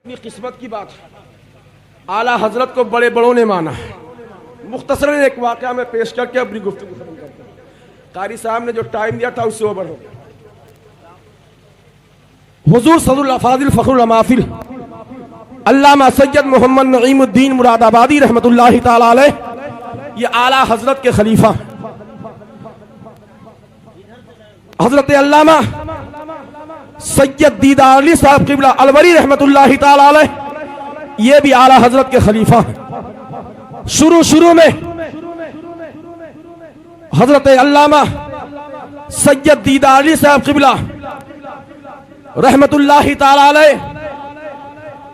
अपनी किस्मत की बात है। आला हजरत को बड़े बड़ों ने माना है। मुख्तसरन एक वाक़या में पेश करके अपनी गुफ्तगू खत्म करते हैं। कारी साहब ने जो टाइम दिया था उससे ओवर हो गया। हुजूर सदरुल अफाजिल फखरुल अमाफिल अल्लामा सैयद मोहम्मद नईमुद्दीन मुरादाबादी रहमतुल्लाहि ताला अलैह, ये आला हजरत के खलीफा हजरत अल्लामा सैयद दीदार अली साहब क़िबला अलवरी रहमतुल्लाहि ताला अलैह, ये भी आला हजरत के खलीफा हैं। शुरू में हजरत अल्लामा सैयद दीदार अली साहब क़िबला रहमतुल्लाहि ताला अलैह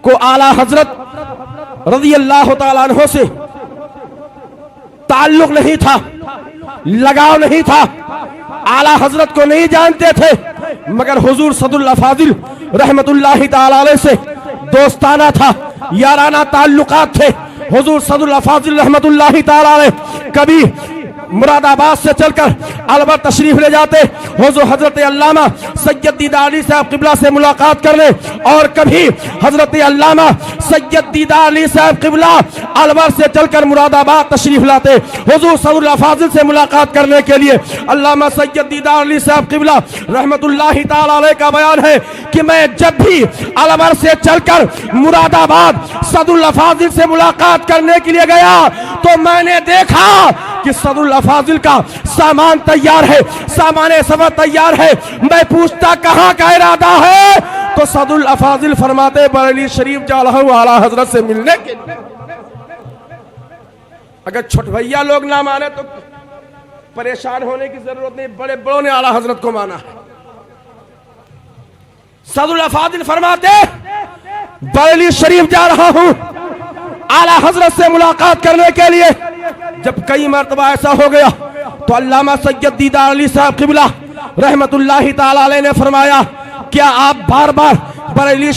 को आला हजरत रज़ी अल्लाह ताला अन्हो से ताल्लुक नहीं था, लगाव नहीं था, आला हजरत को नहीं जानते थे, मगर हुजूर सदरुल अफाजिल रहमतुल्लाहि ताला अलैह से दोस्ताना था, याराना ताल्लुकात थे। हुजूर सदरुल अफाजिल रहमतुल्लाहि ताला अलैह कभी मुरादाबाद से चलकर अलवर तशरीफ ले जाते हुजूर हजरत अल्लामा सैयद दीदार अली साहब क़िबला से मुलाकात करने, और कभी हजरत अल्लामा सैयद दीदार अली साहब क़िबला अलवर से चलकर मुरादाबाद तशरीफ लाते हुजूर सदरुल अफाजिल से मुलाकात करने के लिए। अल्लामा सैयद दीदार अली साहब क़िबला रहमतुल्लाहि ताला अलैह का बयान है कि मैं जब भी अलवर से चलकर मुरादाबाद सदरुल अफाजिल से मुलाकात करने के लिए गया तो मैंने देखा कि सदरुल अफाजिल का सामान तैयार है, सामाने सफर तैयार है। मैं पूछता कहाँ का इरादा है, तो सदरुल अफाजिल फरमाते बरेली शरीफ जा रहा हूँ आला हजरत से मिलने के लिए। अगर छोट भैया लोग ना माने तो परेशान होने की जरूरत नहीं, बड़े बड़ों ने आला हजरत को माना है। सदरुल अफाजिल फरमाते बरेली शरीफ जा रहा हूँ आला हजरत से मुलाकात करने के लिए। जब कई मर्तबा ऐसा हो गया तो अल्लामा सैयद दीदार अली साहब क़िबला रहमतुल्लाहि ताला अलैह ने फरमाया, क्या आप बार बार बरेली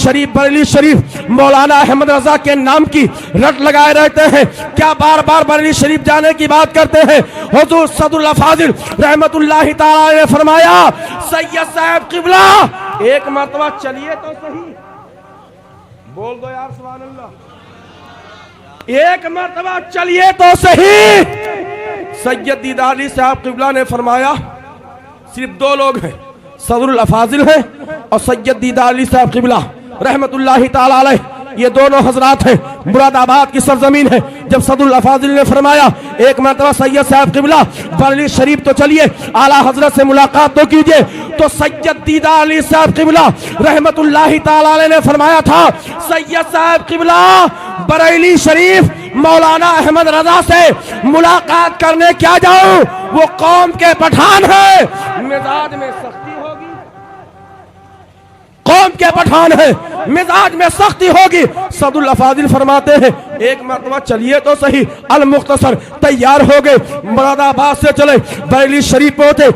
शरीफ मौलाना अहमद रजा के नाम की रट लगाए रहते हैं? क्या बार बार बरेली शरीफ जाने की बात करते हैं? हुजूर सदरुल अफाजिल रहमतुल्लाहि ताला अलैह ने फरमाया, सैयद साहब क़िबला एक मर्तबा चलिए तो सही, बोल दो यार सुभान अल्लाह, एक मर्तबा चलिए तो सही। सैयद दीदार अली साहब क़िबला ने फरमाया, सिर्फ दो लोग हैं, सदरुल अफाजिल हैं और सैयद दीदार अली साहब क़िबला रहमतुल्लाहि ताला अलैह, ये दोनों हजरात हैं, मुरादाबाद की सरजमीन है। जब सदरुल अफाजिल ने फरमाया एक मर्तबा सैयद साहब क़िबला बरेली शरीफ तो चलिए, आला हजरत से मुलाकात तो कीजिए, तो सैयद दीदार अली साहब क़िबला रहमतुल्लाहि ताला अलैह ने फरमाया था, सैयद साहब क़िबला बरेली शरीफ मौलाना अहमद रजा से मुलाकात करने क्या जाऊं, वो कौम के पठान है, मिजाज में सख्ती होगी, कौम के पठान है, मिजाज में सख्ती होगी। सदरुल अफाजिल फरमाते हैं एक मर्तबा चलिए तो सही। अल मुख्तसर तैयार हो गए, मुरादाबाद से चले, बरेली शरीफ पहुंचे,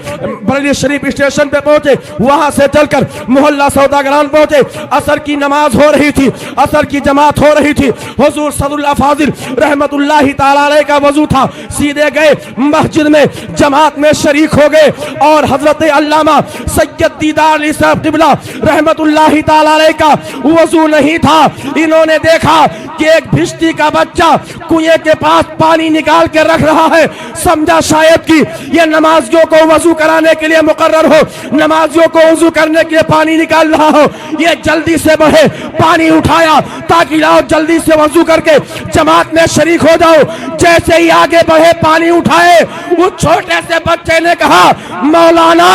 बरेली शरीफ स्टेशन पे पहुंचे, वहां से चलकर मोहल्ला सौदागरान पहुंचे। असर की नमाज हो रही थी, असर की जमात हो रही थी। हुजूर सदरुल अफाजिल रहमतुल्लाहि ताला अलैह का वजू था, सीधे गए मस्जिद में जमात में शरीक हो गए, और हजरत अल्लामा सैयद दीदार अली साहब क़िबला रहमतुल्लाहि ताला अलैह का वजू नहीं था। इन्होंने देखा कि एक भिश्ती का बच्चा कुएं के पास पानी निकाल के रख रहा है, समझा शायद कि ये नमाजियों को वजू कराने के लिए मुकर्रर हो, नमाजियों को वजू करने के लिए पानी निकाल रहा हो। ये जल्दी से बढ़े, पानी उठाया ताकि लाओ जल्दी से वजू करके जमात में शरीक हो जाओ। जैसे ही आगे बढ़े पानी उठाए, उस छोटे से बच्चे ने कहा, मौलाना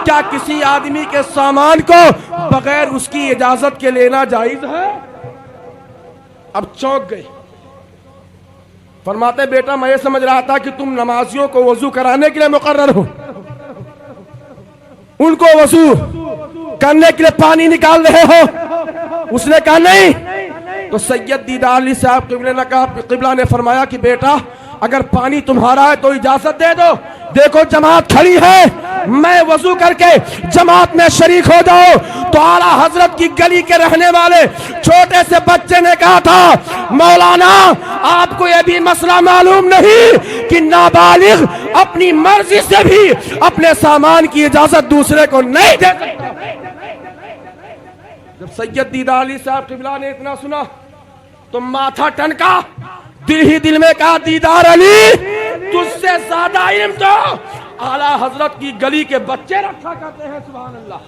क्या किसी आदमी के सामान को बगैर उसकी इजाजत के लेना जायज है? अब चौंक गए। फरमाते बेटा मैं ये समझ रहा था कि तुम नमाजियों को वजू कराने के लिए मुकर्रर हो, उनको वजू करने के लिए पानी निकाल रहे हो। उसने कहा नहीं। तो सैयद दीदार अली साहब क़िबला ने फरमाया कि बेटा अगर पानी तुम्हारा है तो इजाजत दे दो, देखो जमात खड़ी है, मैं वजू करके जमात में शरीक हो जाओ। तो आला हजरत की गली के रहने वाले छोटे से बच्चे ने कहा था, मौलाना आपको यह भी मसला मालूम नहीं कि नाबालिग अपनी मर्जी से भी अपने सामान की इजाजत दूसरे को नहीं दे सकता। जब सैयद दीदा अली साहब क़िबला ने इतना सुना तो माथा टनका, दिल ही दिल में कहा दीदार अली तुझसे ज्यादा इल्म तो आला हजरत की गली के बच्चे रखा करते हैं। सुभान अल्लाह।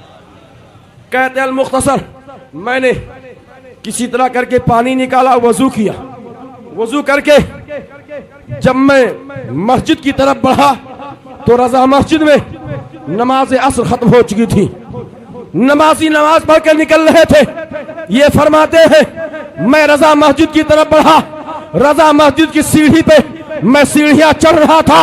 कहते अल मुख्तसर, मैंने किसी तरह करके पानी निकाला, वजू किया, वजू करके जब मैं मस्जिद की तरफ बढ़ा तो रजा मस्जिद में नमाज असर खत्म हो चुकी थी। नमाजी नमाज पढ़ के निकल रहे थे। ये फरमाते हैं मैं रजा मस्जिद की तरफ बढ़ा, रजा मस्जिद की सीढ़ी पे मैं सीढ़ियां चढ़ रहा था,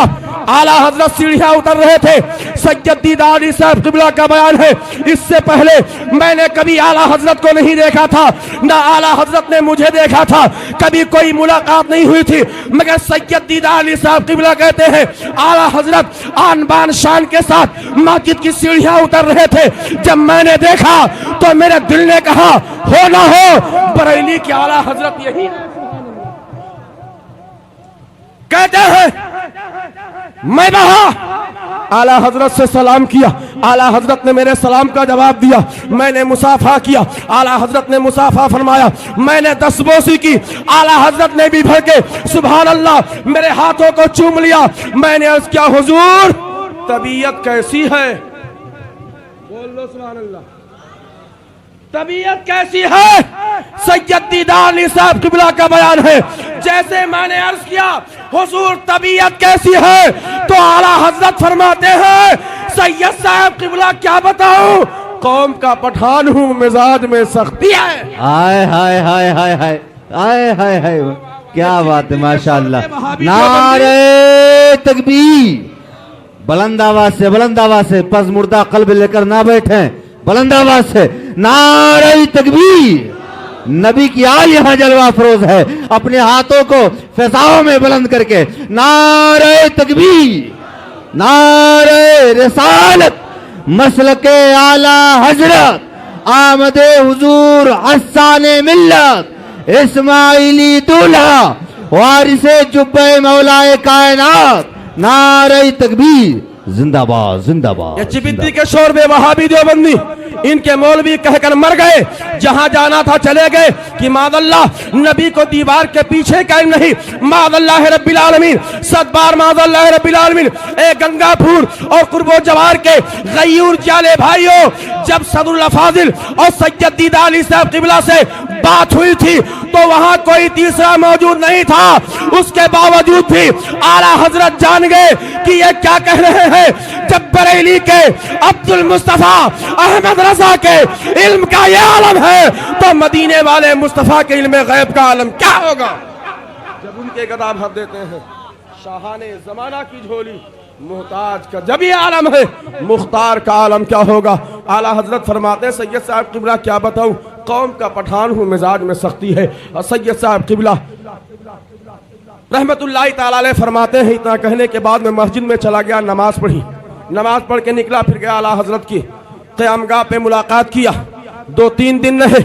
आला हजरत सीढ़ियां उतर रहे थे। सैयद दीदा अली साहब क़िबला का बयान है, इससे पहले मैंने कभी आला हजरत को नहीं देखा था, ना आला हजरत ने मुझे देखा था, कभी कोई मुलाकात नहीं हुई थी, मगर सैयद दीदा अली साहब क़िबला कहते हैं आला हजरत आन बान शान के साथ मस्जिद की सीढ़ियां उतर रहे थे। जब मैंने देखा तो मेरे दिल ने कहा हो ना हो बरेली के आला हजरत यही कहते हैं। मैं वहां आला हजरत से सलाम किया, आला हजरत ने मेरे सलाम का जवाब दिया, मैंने मुसाफा किया, आला हजरत ने मुसाफा फरमाया, मैंने दस्तबोसी की, आला हजरत ने भी भर के सुभान अल्लाह मेरे हाथों को चूम लिया। मैंने अर्ज किया हुजूर तबीयत कैसी है? बोल लो सुभान अल्लाह। तबीयत कैसी है? सैयद दीदा अली साहब क़िबला का बयान है, जैसे मैंने अर्ज किया हुजूर तबीयत कैसी है, तो आला हजरत फरमाते हैं सैयद साहब क़िबला क्या बताऊं, कौम का पठान हूं, मिजाज में सख्ती है। हाय हाय हाय हाय हाय हाय हाय हाय, क्या बात है माशाअल्लाह। नारे तकबीर, बुलंद आवाज से पस मुर्दा कल्ब लेकर ना बैठे, बुलंद आवाज से नारे तकबीर। नबी की आल यहाँ जलवा फरोज है, अपने हाथों को फिजाओं में बुलंद करके नारे तकबीर, नारे रिसालत, मसलके आला हजरत, आमदे हुजूर हस्साने मिल्लत, इस्माइली दूल्हा, वारिसे जुब्बे मौलाए कायनात, नारे तकबीर, जिंदाबाद जिंदाबाद। ये चिबिद्दी के शोर में वहाबी देवबंदी इनके मौलवी कहकर मर गए, जहां जाना था चले गए कि मादल्लाह नबी को दीवार के पीछे कायम नहीं, मादल्लाह रब्बिल आलमीन, सदबार मादल्लाह रब्बिल आलमीन। ए गंगापुर और कुर्बो जवार के गयूर जाले भाइयों, जब सदरुल अफाजिल और सैयद दीदा अली साहब क़िबला से बात हुई थी तो वहां कोई तीसरा मौजूद नहीं था, उसके बावजूद भी आला हजरत जान गए कि ये क्या कह रहे हैं। जब बरेली के अब्दुल मुस्तफा अहमद रजा के इल्म का ये आलम है तो मदीने वाले मुस्तफा के इल्म गैब का आलम क्या होगा। जब उनके गदा भर देते हैं शाहाने जमाना की झोली, मुहताज का जब ये आलम है, मुख्तार का आलम क्या होगा। आला हजरत फरमाते सैयद साहब क़िबला क्या बताऊं, कौम का पठान हूं, मिजाज में सख्ती है। और सैयद साहब क़िबला रहमतुल्लाहि ताला अलैह फरमाते हैं, इतना कहने के बाद मैं मस्जिद में चला गया, नमाज पढ़ी, नमाज पढ़ के निकला, फिर गया आला हजरत की क़यामगाह पे मुलाकात किया। 2-3 दिन रहे,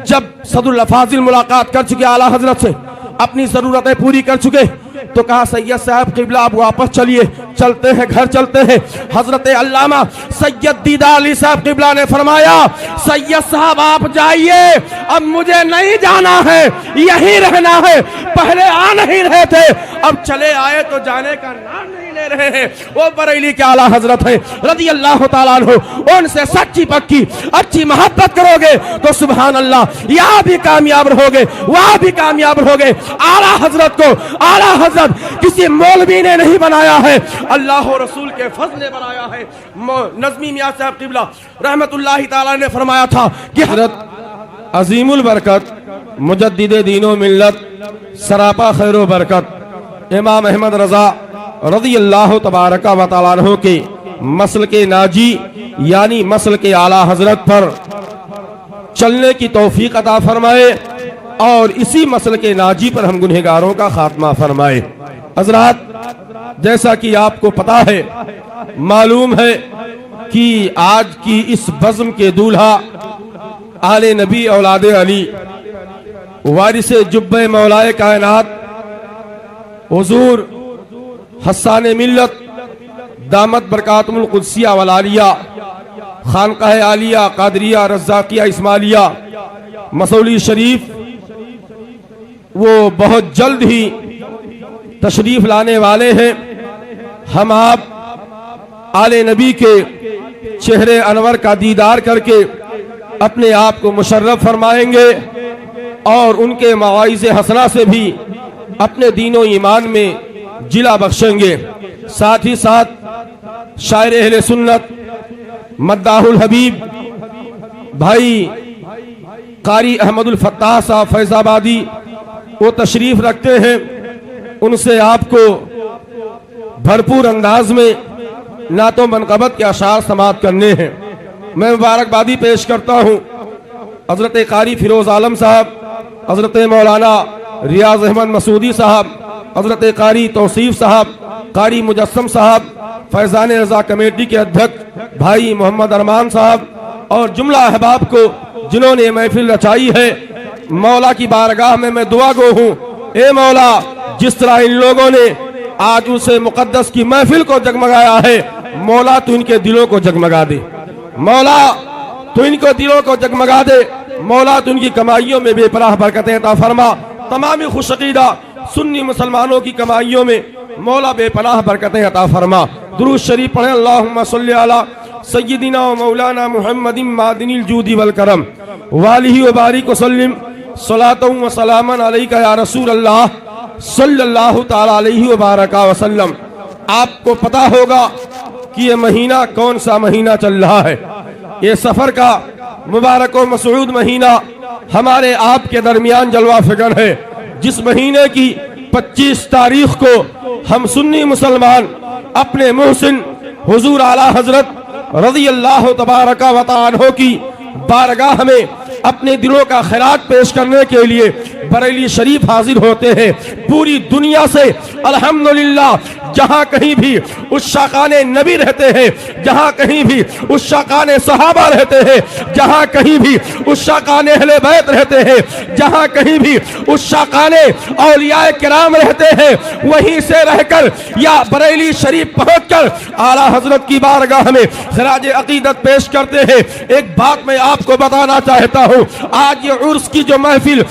जब सदरुल अफाजिल मुलाकात कर चुके आला हजरत से, अपनी जरूरतें पूरी कर चुके, तो कहा सैयद साहब क़िबला आप वापस चलिए, चलते हैं घर चलते हैं। हजरत अल्लामा सैयद दीदा अली साहब क़िबला ने फरमाया सैयद साहब आप जाइए, अब मुझे नहीं जाना है, यहीं रहना है। पहले आ नहीं रहे थे, अब चले आए तो जाने का नाम नहीं ले रहे हैं। वो बरेली के आला हजरत है रज़ी अल्लाह तआला अन्हु, उनसे सच्ची पक्की अच्छी मोहब्बत करोगे तो सुभान अल्लाह यहाँ भी कामयाब रहोगे, वहां भी कामयाब रहोगे। आला हजरत को आला हजरत किसी मौलवी ने नहीं बनाया है, अल्लाह और रसूल के फज़ल ने बनाया है। नज़मी मियां साहब क़िबला रहमतुल्लाहि ताला ने फरमाया था कि हजरत अजीमुल बरकत मुजद्दिदे दीनो मिल्लत सरापा खैरो बरकत इमाम अहमद रजा रज़ी अल्लाह तबारका व तआला अन्हु के मसल के नाजी यानी मसल के आला हजरत पर चलने की तौफीक अता फरमाए और इसी मसल के नाजी पर हम गुनहगारों का खात्मा फरमाए। हजरात, जैसा कि आपको पता है, मालूम है कि आज की इस बज़्म के दूल्हा आले नबी औलादे अली वारिसे जुब्बे मौलाए कायनात हुजूर हस्साने मिल्लत दामत बरकातुल कुद्सिया वल आलिया खानकाह आलिया कादरिया रज़ाकिया इस्माइलिया मसौली शरीफ वो बहुत जल्द ही तशरीफ लाने वाले हैं। हम आप आले नबी के चेहरे अनवर का दीदार करके अपने आप को मुशर्रफ फरमाएंगे और उनके मवाइज़े हसना से भी अपने दीनो ईमान में जिला बख्शेंगे। साथ ही साथ शायर अहले सुन्नत मद्दाहुल हबीब भाई कारी अहमदुल फत्ताह साहब फैजाबादी वो तशरीफ रखते हैं। उनसे आपको भरपूर अंदाज में नातो मनक़बत के अशार समात करने हैं। मैं मुबारकबादी पेश करता हूँ हज़रत कारी फिरोज़ आलम साहब, हज़रत मौलाना रियाज अहमद मसूदी साहब, हज़रत कारी तौसीफ साहब, कारी मुजस्सम साहब, फैज़ान रज़ा कमेटी के अध्यक्ष भाई मोहम्मद अरमान साहब और जुमला अहबाब को जिन्होंने महफिल रचाई है। मौला की बारगाह में मैं दुआ गो हूँ, ए मौला जिस तरह इन लोगों ने आज उसे मुकद्दस की महफिल को जगमगाया है, मौला तू इनके दिलों को जगमगा दे, मौला तू इनको दिलों को जगमगा दे, मौला तू इनकी कमाइयों में बेपनाह बरकतें अता फरमा। तमामी खुशअक़ीदा सुन्नी मुसलमानों की कमाइयों में मौला बेपनाह बरकतें अता फरमा। दुरूद शरीफ पढ़ें, अल्लाहुम्मा सल्ली अला सय्यिदिना व मौलाना मुहम्मदिन मादिनिल जूदी वल करम वालिही व बारिक वसल्लिम सलातु व सलामन अलैका या रसूल अल्लाह सल्लल्लाहु तआला अलैहि व बारका वसल्लम। आपको पता होगा कि ये महीना कौन सा महीना चल रहा है। ये सफर का मुबारक व मसऊद महीना हमारे आपके दरमियान जलवा फिगर है। जिस महीने की 25 तारीख को हम सुन्नी मुसलमान अपने मोहसिन हुजूर आला हजरत रज़ी अल्लाह तबारका व तआला की बारगाह में अपने दिलों का खैरात पेश करने के लिए बरेली शरीफ हाजिर होते हैं। पूरी दुनिया से अल्हम्दुलिल्लाह जहाँ कहीं भी उस शाकाने नबी रहते हैं, जहाँ कहीं भी उस शाकाने सहाबा रहते हैं, जहाँ कहीं भी उस शाकाने अहले बैत रहते हैं, जहाँ कहीं भी उस शाकाने औलियाए किराम रहते हैं, वहीं से रहकर या बरेली शरीफ पहुंचकर आला हजरत की बारगाह में खराज अकीदत पेश करते हैं। एक बात मैं आपको बताना चाहता हूँ, आज ये उर्स की जो महफिल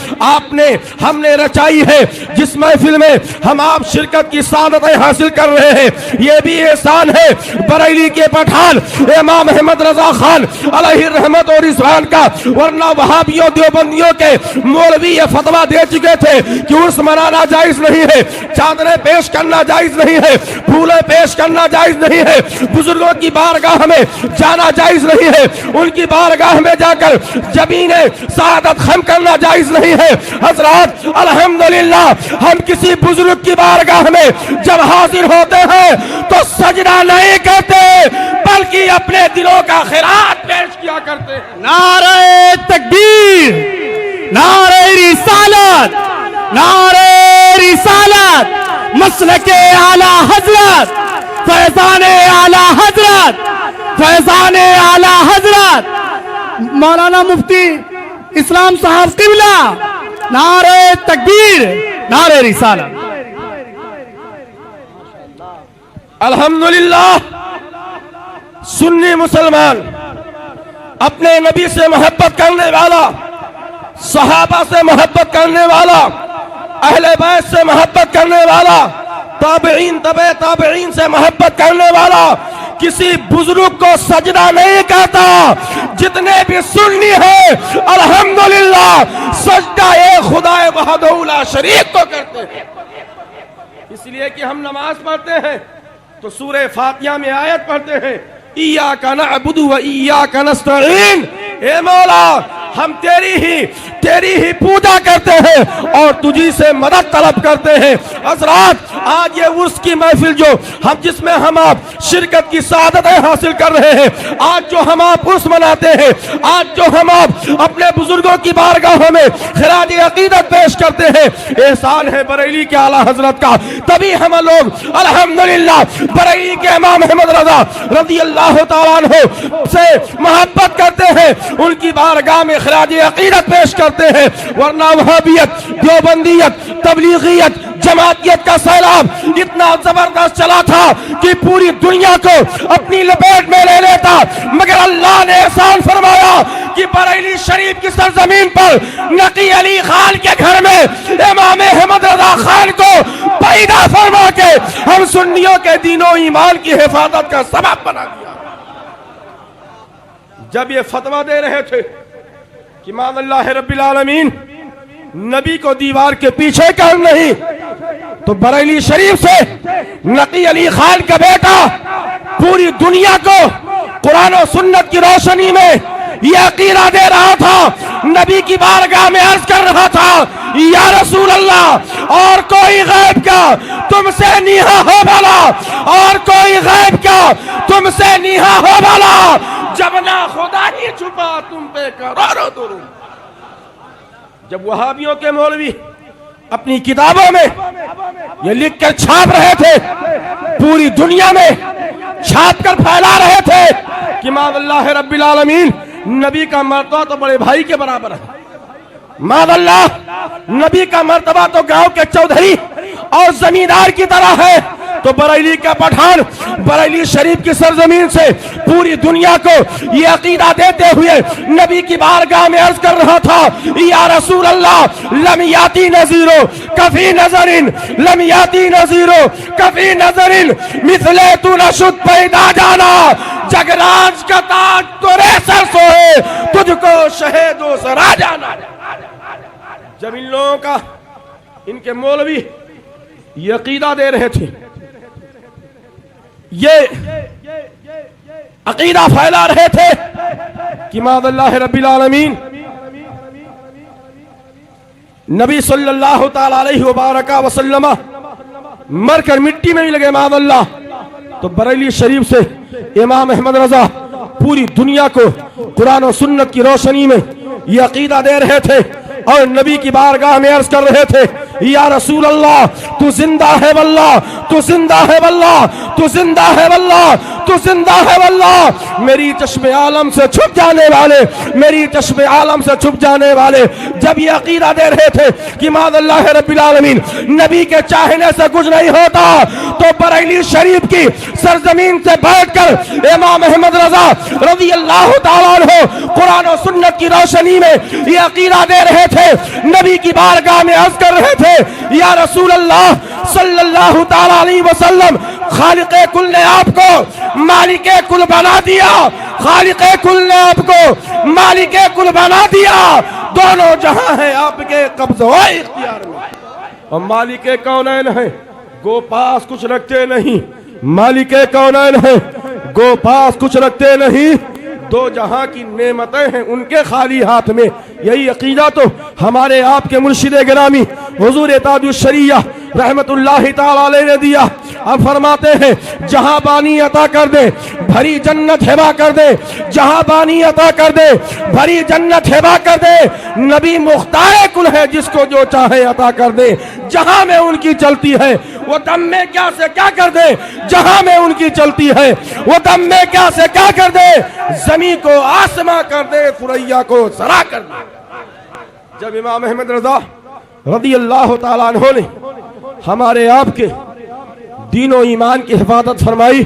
हमने रचाई है, जिस महफिल में हम आप शिरकत की सादतें हासिल कर रहे हैं, ये भी एहसान है बरेली के पठान इमाम अहमद रजा खान अलैहि रहमत और रिज़वान का। वरना वहाबियों देवबंदियों के मौलवी ये फतवा दे चुके थे कि उर्स मनाना जायज नहीं है, चादरें पेश करना जायज नहीं है, फूलें पेश करना जायज नहीं है, बुजुर्गों की बारगाह में जाना जायज नहीं है, उनकी बारगाह में जाकर जमीने सादत खम करना जायज नहीं है। हजरात अल्हम्दुलिल्लाह हम किसी बुजुर्ग की बारगाह में जब हाजिर होते हैं तो सजदा नहीं करते बल्कि अपने दिलों का खैरात पेश किया करते हैं। नारे तकबीर, नारे रिसालत, नारे रिसालत, मसलके आला हजरत, फैज़ाने आला हजरत, फैज़ाने आला हजरत मौलाना मुफ्ती इस्लाम साहब किबला। नारे तकबीर, नारे रिसालत। अल्हम्दुलिल्लाह सुन्नी मुसलमान अपने नबी से मोहब्बत करने वाला, सहाबा से मोहब्बत करने वाला, अहले बैत से मोहब्बत करने वाला, ताबईन तबे ताबईन से मोहब्बत करने वाला किसी बुजुर्ग को सजदा नहीं करता। जितने भी सुन्नी है अल्हम्दुलिल्लाह सजदा ए खुदाए वहदहू ला शरीक को करते हैं। इसलिए कि हम नमाज पढ़ते हैं तो सूरह फातिहा में आयत पढ़ते हैं, इय्याका नअबुदु व इय्याका नस्तईन। ए मौला हम तेरी ही पूजा करते हैं और तुझी से मदद तलब करते हैं। हज़रात आज ये उर्स की महफिल जो जिसमें हम आप शिरकत की सादतें हासिल कर रहे हैं, आज जो हम आप उर्स मनाते हैं, आज जो हम आप अपने बुजुर्गों की बारगाहों में खिराज अकीदत पेश करते हैं, एहसान है बरेली के आला हजरत का। तभी हम लोग अल्हम्दुलिल्लाह बरेली के इमाम अहमद रजा रज़ी अल्लाह तआला अन्हु से मोहब्बत करते हैं, उनकी बारगाह में खिराज अकीदत पेश करते हैं। वरना वहाबियत, देवबंदियत, तबलीगियत, जमातियत का सैलाब इतना जबरदस्त चला था कि पूरी दुनिया को अपनी लपेट में ले लेता, मगर अल्लाह ने एहसान फरमाया कि बरेली शरीफ की सरजमीन पर नकी अली खान के घर में इमाम अहमद रजा खान को पैदा फरमा के हम सुन्नियों के दीनों ईमान की हिफाजत का सबब बना दिया। जब ये फतवा दे रहे थे कि माज़अल्लाह रब्बिल आलमीन नबी को दीवार के पीछे कर नहीं, तो बरेली शरीफ से नकी अली खान का बेटा पूरी दुनिया को कुरान और सुन्नत की रोशनी में यह अकीदा दे रहा था, नबी की बारगाह में अर्ज कर रहा था, या रसूल अल्लाह, और कोई गैब का तुमसे नीहा हो भला, और कोई गैब का तुमसे नीहा हो भला, जब ना खुदा ही छुपा तुम पे करोड़ों दुरूद। जब वहाबियों के मौलवी अपनी किताबों में ये लिख कर छाप रहे थे, पूरी दुनिया में छाप कर फैला रहे थे कि माज़अल्लाह रब्बिल आलमीन नबी का मर्तबा तो बड़े भाई के बराबर है, माज़अल्लाह नबी का मर्तबा तो गांव के चौधरी और जमींदार की तरह है, तो बरेली का पठान बरेली शरीफ की सरजमीन से पूरी दुनिया को ये अकीदा देते हुए नबी की बारगाह में अर्ज कर रहा था, या रसूल अल्लाह, लम याती नज़ीरो कफी नजरिन, लम याती नज़ीरो कफी नजरिन, मिसले तू नशुद पैदा जाना, जगराज का ताज तोरे सर सोए, तुझको शहीदों सरा जाना। जब इन लोगों का, इनके मौलवी ये अकीदा दे रहे थे, ये अकीदा फैला रहे थे कि माज़अल्लाह रब्बिल आलमीन नबी सल्लल्लाहु ताला अलैहि वबारका वसल्लम मरकर मिट्टी में ही लगे माज़अल्लाह, तो बरेली शरीफ से इमाम अहमद रजा पूरी दुनिया को कुरान और सुन्नत की रोशनी में ये अकीदा दे रहे थे और नबी की बारगाह में अर्ज कर रहे थे, या रसूल अल्लाह, तू जिंदा है वल्लाह, तू जिंदा है वल्लाह, तू जिंदा है वल्लाह, तू जिंदा है वल्लाह, मेरी चश्मे आलम से छुप जाने वाले, मेरी चश्मे आलम से छुप जाने वाले। जब ये अकीदा दे रहे थे कि माज़अल्लाह रब्बिल आलमीन नबी के चाहने से कुछ नहीं होता, तो बरेली शरीफ की सरजमीन से बैठकर इमाम अहमद रजा रज़ी अल्लाह तआला अन्हु कुरान और सुन्नत की रोशनी में ये अकीदा दे रहे थे, नबी की बारगाह में अर्ज कर रहे थे, या रसूल अल्लाह सल्लल्लाहु ताला अलैहि वसल्लम, खालिक़े कुल ने आपको मालिके कुल बना दिया, खालिक़े कुल ने आपको मालिके कुल बना दिया, दोनों जहां है आपके कब्ज़े व इख्तियार में, और मालिके कौनैन है, गो पास कुछ रखते नहीं, मालिके कौनैन है, गो पास कुछ रखते नहीं, दो जहां की नेमतें हैं उनके खाली हाथ में। यही अकीदा तो हमारे आपके मुर्शिद गिरामी हुजूर ताजुश शरिया रहमतुल्लाहि ताला अलैहि ने दिया। अब फरमाते हैं, जहां बानी अता कर दे भरी जन्नत हिबा कर दे, जहां बानी अता कर दे भरी जन्नत हिबा कर दे, नबी मुख्तार कुल है, जिसको जो चाहे अता कर दे, जहां में उनकी चलती है वो दम में क्या से क्या कर दे, जहां में उनकी चलती है वो दम में क्या से क्या कर दे, जमी को आसमां कर दे, फुरैया को सरा कर दे। जब इमाम अहमद रजा रज़ी अल्लाह तआला अन्हु ने हमारे आपके दीनों ईमान की हिफाजत फरमाई,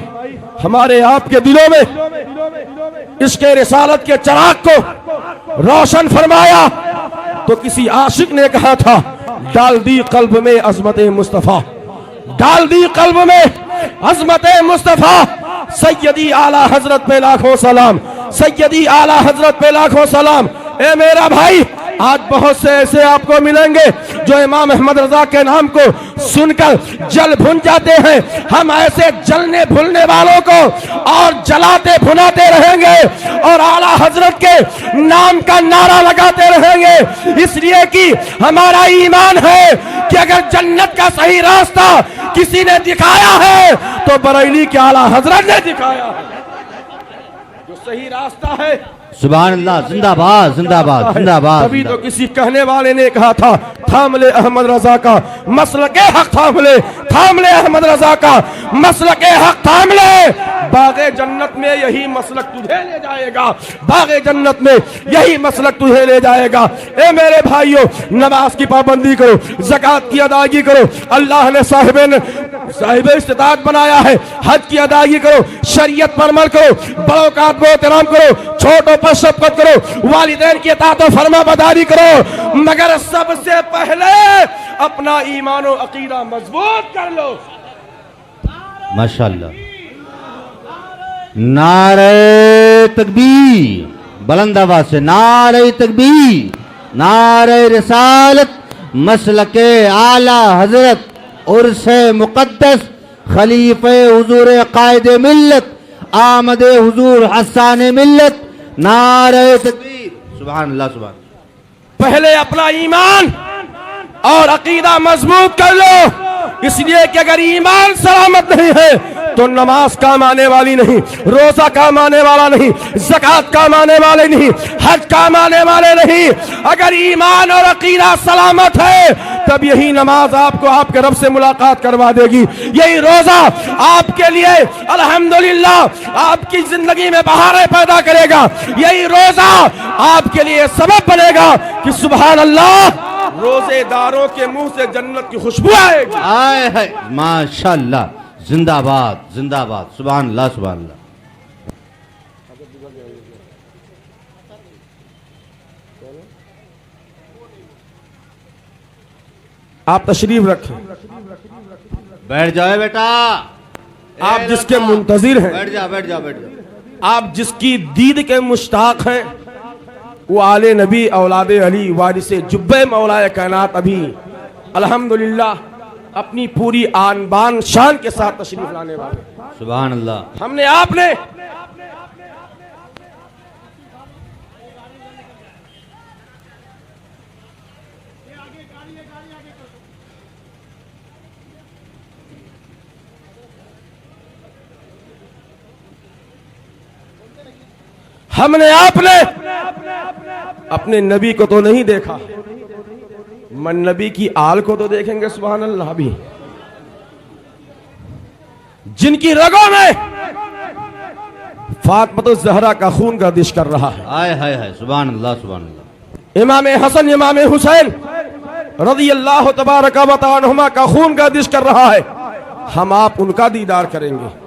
हमारे आपके दिलों में इसके रिसालत के चिराग को रोशन फरमाया, तो किसी आशिक ने कहा था, डाल दी कल्ब में अजमत मुस्तफा, डाल दी कल्ब में अजमत मुस्तफा, सैयदी आला हजरत पे लाखों सलाम, सैयदी आला हजरत पे लाखों सलाम। ए मेरा भाई, आज बहुत से ऐसे आपको मिलेंगे जो इमाम अहमद रजा के नाम को सुनकर जल भुन जाते हैं। हम ऐसे जलने भुनने वालों को और जलाते भुनाते रहेंगे और आला हजरत के नाम का नारा लगाते रहेंगे, इसलिए कि हमारा ईमान है कि अगर जन्नत का सही रास्ता किसी ने दिखाया है तो बरेली के आला हजरत ने दिखाया है, जो सही रास्ता है। सुभान अल्लाह, जिंदाबाद जिंदाबाद जिंदाबाद। तभी तो किसी कहने वाले ने कहा था, थाम ले अहमद रजा का मसलक हक थाम ले अहमद रजा का मसलक हक थाम ले। बागे जन्नत में यही मसलक तुझे ले जाएगा, बागे जन्नत में यही मसलक तुझे ले जाएगा। ए मेरे भाइयों, नमाज की पाबंदी करो, ज़कात की अदायगी करो। अल्लाह ने साहिब इस्तिताअत बनाया है, हज की अदायगी करो, शरीयत पर अमल करो, बड़ों का अदब एहतराम करो, छोटों पर शफकत करो, वालिदैन की इताअत और फरमाबरदारी करो, मगर सबसे पहले अपना ईमान और अकीदा मजबूत कर लो। माशाअल्लाह। नारे तकबीर, बुलंद आवाज से नारे तकबीर, नारे रिसालत, मसलके आला हजरत उर्से मुकद्दस खलीफे हुजूर कायद मिल्लत आमद हुजूर हसान मिल्लत, नारे तकबीर। सुभान अल्लाह, सुभान। पहले अपना ईमान और अकीदा मजबूत कर लो, इसलिए कि अगर ईमान सलामत नहीं है तो नमाज काम आने वाली नहीं, रोजा काम आने वाला नहीं, ज़कात काम आने वाले नहीं, हज काम आने वाले नहीं। अगर ईमान और अकीदा सलामत है तब यही नमाज आपको आपके रब से मुलाकात करवा देगी, यही रोजा आपके लिए अल्हम्दुलिल्लाह आपकी जिंदगी में बहारें पैदा करेगा, यही रोजा आपके लिए सबब बनेगा कि सुभान अल्लाह रोजेदारों के मुंह से जन्नत की खुशबू आएगी। आए है माशाअल्लाह, जिंदाबाद जिंदाबाद, सुभान अल्लाह सुभान अल्लाह। आप तशरीफ रखें, बैठ जाओ बेटा, आप जिसके मुंतजिर हैं, बैठ जाओ बैठ जाओ बैठ जाओ। आप जिसकी दीद के मुश्ताक हैं, वो आले नबी औलादे अली वारिसे जुब्बे मौलाए कायनात अभी अल्हम्दुलिल्लाह अपनी पूरी आन बान शान के साथ तशरीफ लाने वाले। सुभान अल्लाह। हमने आपने अपने नबी को तो नहीं देखा, मन नबी की आल को तो देखेंगे सुभान अल्लाह। भी जिनकी रगों में फातिमा ज़हरा का खून गर्दिश कर रहा है, आय हाय हाय, सुभान अल्लाह सुभान अल्लाह। इमाम हसन इमाम हुसैन रज़ी अल्लाह तबारक व तआला अन्हुमा का खून गर्दिश कर रहा है, हम आप उनका दीदार करेंगे।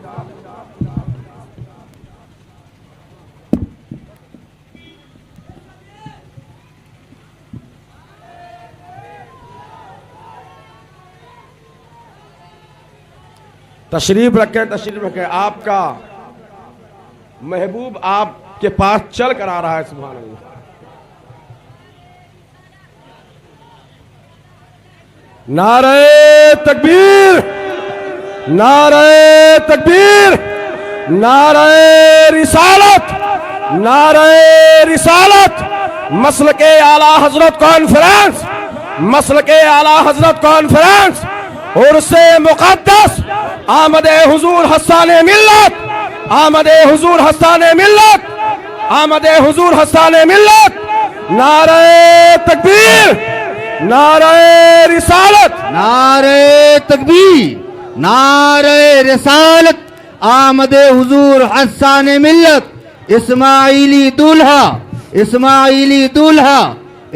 तशरीफ रखें, तशरीफ रखें। आपका महबूब आपके पास चल कर आ रहा है, सुभान अल्लाह। नारे तकबीर, नारे तकबीर, नारे रिसालत, नारे रिसालत। मसलके आला हजरत कॉन्फ्रेंस, मसलके आला हजरत कॉन्फ्रेंस और से मुकद्दस आमदे हुजूर हसाने मिल्लत, आमदे हुजूर हसाने मिल्लत, आमदे हुजूर हसाने मिल्लत। नारे तकबीर, नारे रिसालत, नारे तकबीर, नारे रिसालत, आमदे हुजूर हसान मिल्लत, इस्माइली दूल्हा, इस्माइली दूल्हा,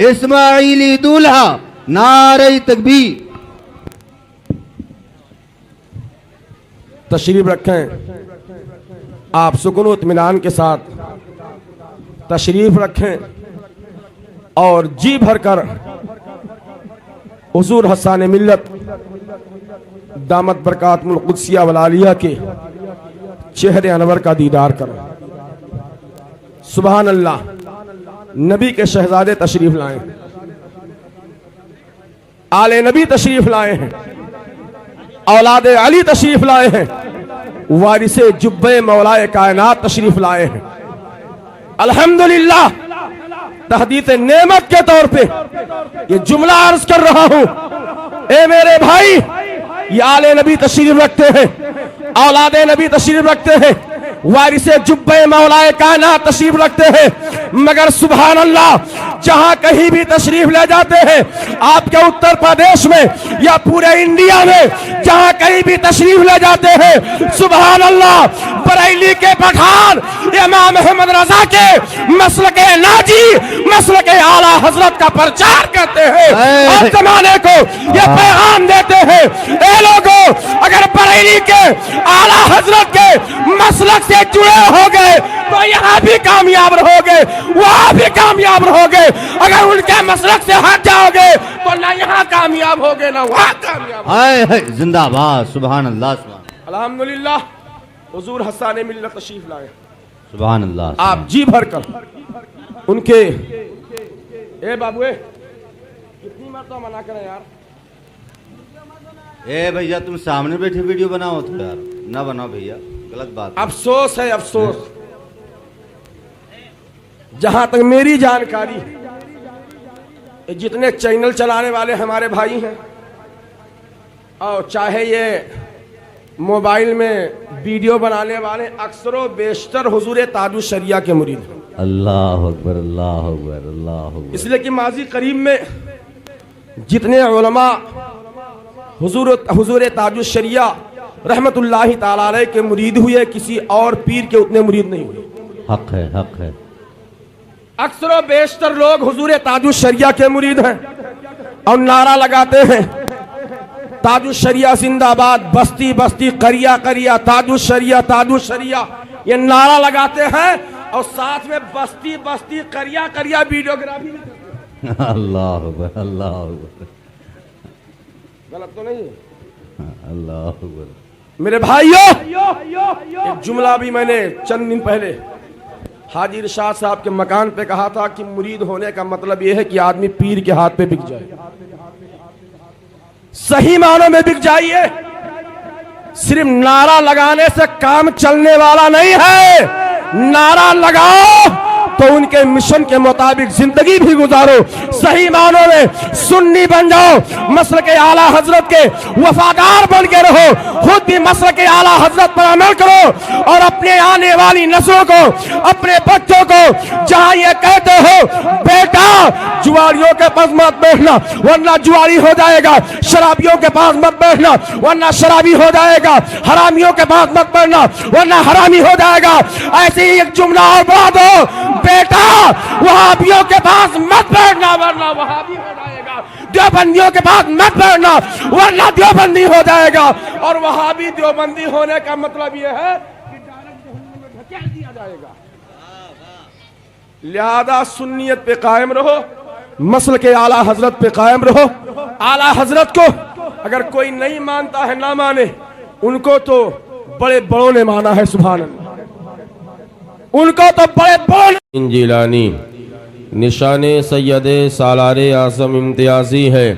इस्माइली दूल्हा, नारे तकबीर। तशरीफ रखें, आप सुकून व इत्मीनान के साथ तशरीफ रखें और जी भरकर हुजूर हसान मिल्लत दामत बरकातुल कुद्सिया वल आलिया के चेहरे अनवर का दीदार करें। सुभान अल्लाह। नबी के शहजादे तशरीफ लाए, आले नबी तशरीफ लाए हैं, औलादे अली तशरीफ लाए हैं, वारिसे जुब्बे मौलाए कायनात तशरीफ लाए हैं। अल्हम्दुलिल्लाह तहदीत नेमत के तौर पे ये जुमला अर्ज कर रहा हूं, ए मेरे भाई, ये आले नबी तशरीफ रखते हैं, औलादे नबी तशरीफ रखते हैं, वारिसे जुब्बे मौलाए कायनात तशरीफ रखते हैं, मगर सुभान अल्लाह जहां कहीं भी तशरीफ ले जाते हैं, आपके उत्तर प्रदेश में या पूरे इंडिया में जहां कहीं भी तशरीफ ले जाते हैं, सुभान अल्लाह बरेली के पठान इमाम अहमद रजा के मसलके नाजी मसलके आला हजरत का प्रचार करते हैं और जमाने को ये पैगाम देते हैं, ए लोगों अगर बरेली के आला हजरत के मसलक से जुड़े हो गए तो यहाँ भी कामयाब रहोगे, वहां भी कामयाब रहोगे। अगर उनके मसलक से हट जाओगे तो ना यहाँ कामयाब होगे ना वहां कामयाब। हाय हाय जिंदाबाद, सुभान अल्लाह, सुभान अल्हम्दुलिल्लाह हुजूर हसाने मिल्लत तशरीफ लाए। सुभान अल्लाह। आप जी भर कर उनके ए बाबू कितनी मरतबा मना करें यार। ए भैया तुम सामने बैठे वीडियो बनाओ तो यार, ना बनाओ भैया, गलत बात है। अफसोस है अफसोस, जहां तक मेरी जानकारी जितने चैनल चलाने वाले हमारे भाई हैं और चाहे ये मोबाइल में वीडियो बनाने वाले अक्सरों बेशतर हुजूर ताजुश शरिया के मुरीद हैं। अल्लाह अकबर, अल्लाह अकबर, अल्लाह अकबर। इसलिए कि माजी करीब में जितने उलमा हुजूर ताजुश शरिया रहमतुल्लाहि ताला अलैह के मुरीद हुए, किसी और पीर के उतने मुरीद नहीं हुए। हक है, हक है। अक्सर बेशतर लोग हुजूर ताजुश शरिया के मुरीद हैं और नारा लगाते हैं ताजुश शरिया जिंदाबाद, बस्ती बस्ती करिया करिया ताजुश शरिया ताजुश शरिया, ये नारा लगाते हैं और साथ में बस्ती बस्ती करिया करिया वीडियोग्राफी भी करते हैं। अल्लाह अकबर, अल्लाह अकबर, गलत तो नहीं है? अल्लाह अकबर। मेरे भाइयों एक जुमला भी मैंने चंद दिन पहले हाजी इरशाद साहब के मकान पे कहा था कि मुरीद होने का मतलब यह है कि आदमी पीर के हाथ पे बिक जाए, सही मानों में बिक जाइए। सिर्फ नारा लगाने से काम चलने वाला नहीं है, नारा लगाओ तो उनके मिशन के मुताबिक जिंदगी भी गुजारो, सही मानों में सुन्नी बन जाओ, मसल के आला हजरत के वफादार बन के रहो, खुद भी मसल के आला हजरत पर अमल करो और अपने आने वाली नस्लों को, अपने बच्चों को जहां ये कहते हो बेटा जुआरियों के पास मत बैठना वरना जुआरी हो जाएगा, शराबियों के पास मत बैठना वरना शराबी हो जाएगा, हरामियों के पास मत बैठना वरना हरामी हो जाएगा, ऐसे ही एक जुमला और बढ़ा दो बेटा वहाबियों के पास मत बैठना वरना वहाबी हो जाएगा, देवबंदियों के पास मत बैठना वरना देवबंदी हो जाएगा। और वहाबी देवबंदी होने का मतलब यह है कि डायरेक्ट जहन्नम में धकेल दिया जाएगा। लिहाजा सुन्नियत पे कायम रहो, मसल के आला हजरत पे कायम रहो। आला हजरत को अगर कोई नहीं मानता है ना माने, उनको तो बड़े बड़ों ने माना है, सुभान अल्लाह, उनको तो बड़े बड़ों। जिलानी निशाने सैयदे सालारे आज़म इम्तियाजी है,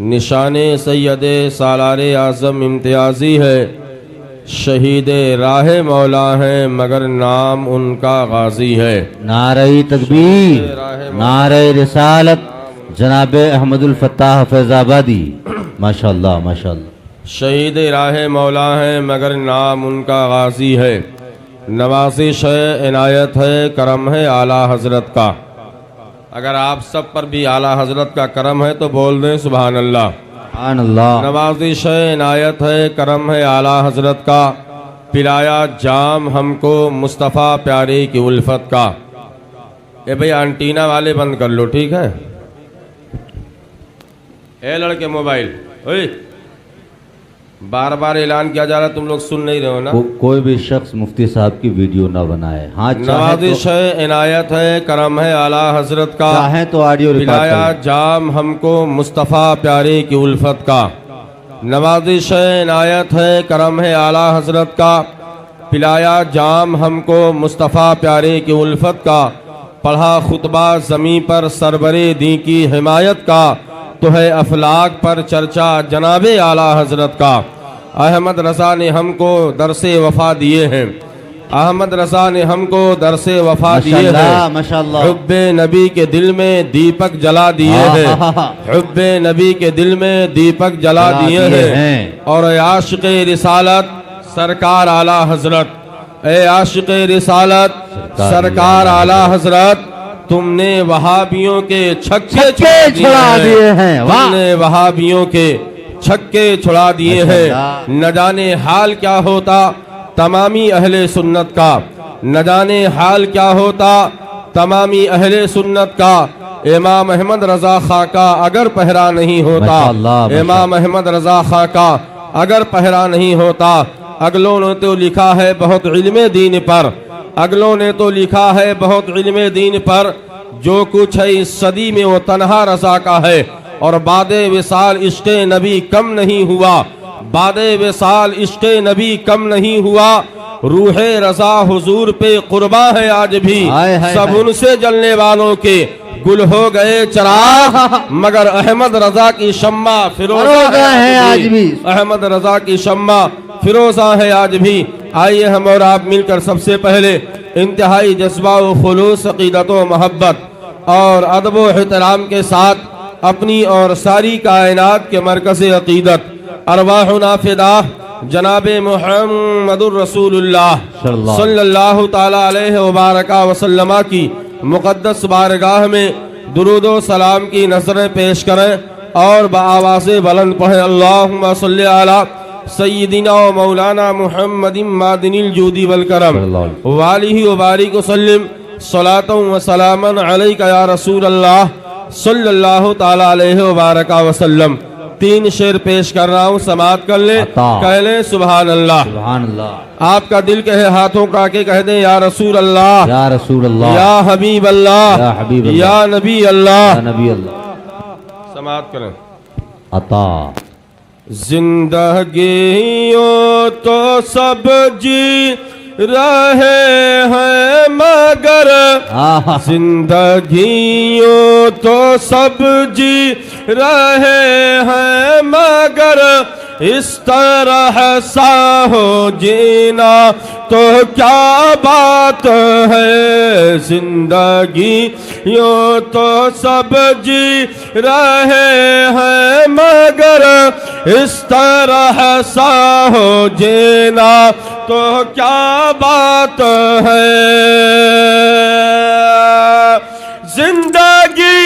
निशाने सैयदे सालारे आज़म इम्तियाजी है, शहीद राह मौला है मगर नाम उनका गाजी है। नारे तकबीर, नारे रिसालत, जनाब अहमदुल फत्ताह फैजाबादी, माशाअल्लाह माशाअल्लाह। शहीद राह मौला है मगर नाम उनका गाजी है, नवाजिश है इनायत है करम है आला हजरत का। अगर आप सब पर भी आला हजरत का करम है तो बोल दें सुभान अल्लाह। सुभान अल्लाह। नवाजिश है इनायत है करम है आला हजरत का, पिलाया जाम हमको मुस्तफ़ा प्यारे की उल्फत का। ए भाई एंटीना वाले बंद कर लो, ठीक है? ए लड़के मोबाइल, ओए बार बार ऐलान किया जा रहा है, तुम लोग सुन नहीं रहे हो ना? कोई भी शख्स मुफ्ती साहब की वीडियो ना बनाए। हाँ, नवाजिश है इनायत है करम है आला हजरत का, चाहे तो ऑडियो पिलाया जाम हमको मुस्तफ़ा प्यारे की उल्फत का। नवाजिश है इनायत है करम है आला हजरत का, पिलाया जाम हमको मुस्तफ़ा प्यारे की उल्फत का। पढ़ा खुतबा ज़मीं पर सरबरे दी की हिमायत का, तो है अफलाक पर चर्चा जनाबे आला हजरत का। अहमद रज़ा ने हमको दरसे वफा दिए हैं, अहमद रज़ा ने हमको दरसे वफा दिए हैं, माशाअल्लाह। हुब्बे नबी के दिल में दीपक जला दिए हैं, हुब्बे नबी के दिल में दीपक जला दिए हैं। और आशिक़े रिसालत सरकार आला हजरत ए आशिक़ रिसालत सरकार आला हजरत, तुमने वहाबियों के छक्के छुड़ा दिए हैं। वाह, तुमने वहाबियों के छक्के छुड़ा दिए हैं। न जाने हाल क्या होता तमामी अहले सुन्नत का, न जाने हाल क्या होता तमामी अहले सुन्नत का। इमाम अहमद रजा खां का अगर पहरा नहीं होता, माशाअल्लाह, इमाम अहमद रजा खां का अगर पहरा नहीं होता। अगलों ने तो लिखा है बहुत इल्मे दीन पर, अगलों ने तो लिखा है बहुत इल्मे दीन पर, जो कुछ है इस सदी में वो तन्हा रजा का है। और बादे विसाल इश्क़े नबी कम नहीं हुआ, बादे विसाल इश्क़े नबी कम नहीं हुआ। रूहे रजा हुजूर पे कुर्बा है आज भी, सब उनसे जलने वालों के गुल हो गए चराग, मगर अहमद रजा की शम्मा फिरोजा है आज भी, अहमद रजा की शम्मा फिरोजा है आज भी। आइए हम और आप मिलकर सबसे पहले इंतहाई जज्बा व खुलूस, अक़ीदत व मोहब्बत और अदब व एहतराम के साथ अपनी और सारी कायनात के मरकज़ अक़ीदत अरवाहुना फ़िदा जनाबे मुहम्मदुर रसूलुल्लाह सल्लल्लाहु ताला अलैहि व बारका वसल्लम की मुक़द्दस बारगाह में दुरूदो सलाम की नज़रें पेश करें और बआवाज़े बुलंद पढ़ें। अल्लाहुम्मा सल्लि अला सय्यिदिना व मौलाना मुहम्मदिन मादिनिल जूदी वल करम वालिही व बारिक वसल्लिम सलातन व सलामन अलैका या रसूल अल्लाह सल्लल्लाहु ताला अलैहि व बारका वसल्लम। 3 शेर पेश कर रहा हूँ, समाअत कर ले, कह ले सुभान अल्लाह। सुभान अल्लाह। आपका दिल कहे हाथों का के कह दे या रसूल अल्लाह, या रसूल अल्लाह, या हबीब अल्लाह, या हबीब अल्लाह, या नबी अल्लाह, या नबी अल्लाह। समाअत करें। अता जिंदगियों तो सब जी रहे हैं मगर, जिंदगियों तो सब जी रहे हैं मगर, इस तरह सा हो जीना तो क्या बात है। जिंदगी यूं तो सब जी रहे हैं मगर, इस तरह सा हो जीना तो क्या बात है। जिंदगी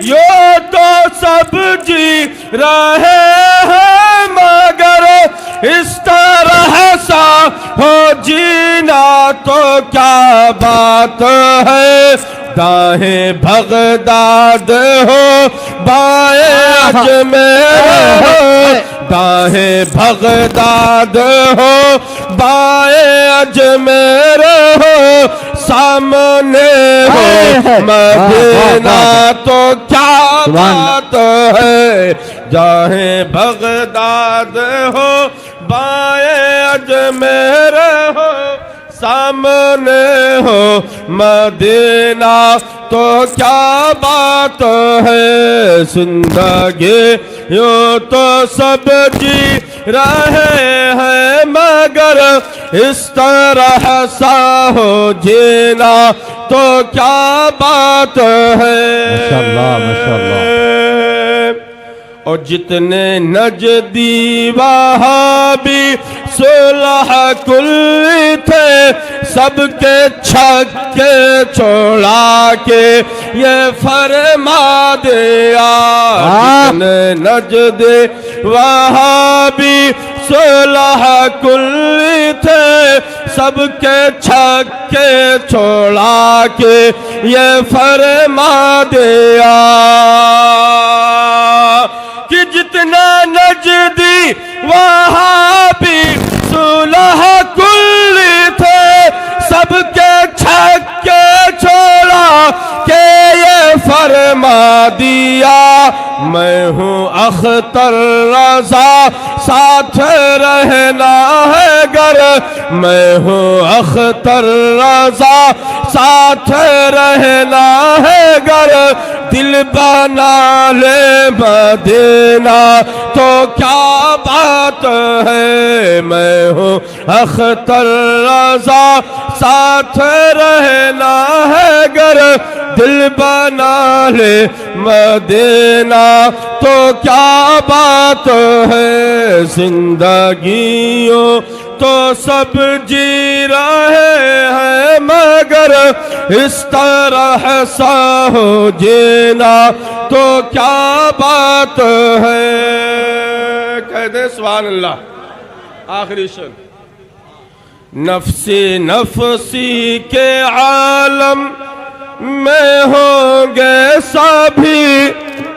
यूं तो सब जी रहे हैं मगर, इस तरह सा हो जीना तो क्या बात है। दाएं बगदाद हो बाएं अजमेर हो, दाएं बगदाद हो बाएं अजमेर हो, सामने हो मदीना तो क्या बात है। दाएं बगदाद हो बाएं अजमेर हो, सामने हो मदीना तो क्या बात है। जिंदगी यूं तो सब जी रहे हैं मगर, इस तरह सा हो जीना तो क्या बात है। माशाअल्लाह, माशाअल्लाह। और जितने नजदी वहाबी सुलह कुल थे, सबके छक्के छोड़ा के ये फरमा दिया। जितने नजदी वहाबी सुलह कुल थे, सबके छक्के छोड़ा के ये फरमा दिया कि जितना नजदी वहाबी सुलह कुल थे, सबके छक्के छोड़ा के ये फरमा दिया। मैं हूँ अख्तर रजा साथ रहना है गर, मैं हूँ अख्तर रजा साथ रहना है गर, दिल बना ले मदीना तो क्या बात है। मैं हूँ अख्तर रजा साथ रहना है गर, दिल बना ले मदीना तो क्या बात है। जिंदगियों तो सब जी रहे हैं, मगर इस तरह सा हो जीना तो क्या बात है। कह दे सुभान अल्लाह। आखिरी शेर। नफसी नफसी के आलम में होंगे सभी,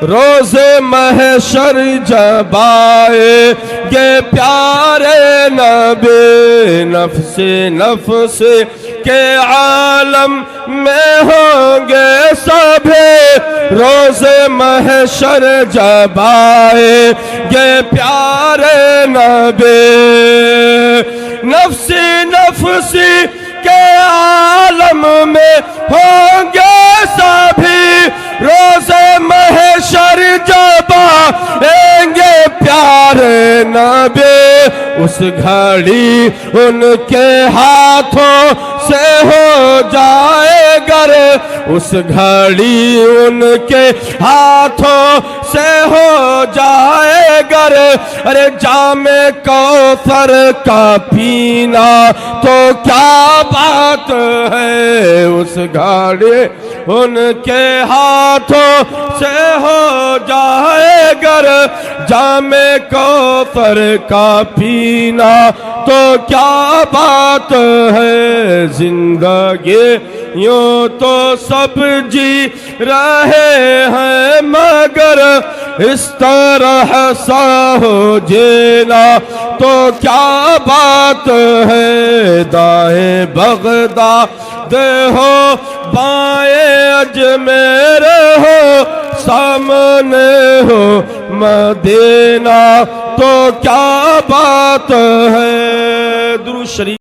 रोज़े महशर जब आएंगे प्यारे नबी। नफसी नफसी के आलम में होंगे सभी, रोज़े महशर जब आएंगे प्यारे नबी। नफसी नफसी के आलम में होंगे सभी, रोज़े महशर जब आएंगे प्यारे नबी। उस घड़ी उनके हाथों से हो जाएगा रे, उस घड़ी उनके हाथों से हो जाएगा रे। अरे जामे कौसर का पीना तो क्या बात है, उस घड़ी उनके हाथों से हो जाएगा रे। जामे कौसर का पीना तो क्या बात है। जिंदगी यूं तो सब जी रहे हैं, मगर इस तरह सा हो जीना तो क्या बात है। दाएं बगदाद हो, बाएं अजमेर हो, सामने हो मदीना तो क्या बात है। दुरूद शरीफ।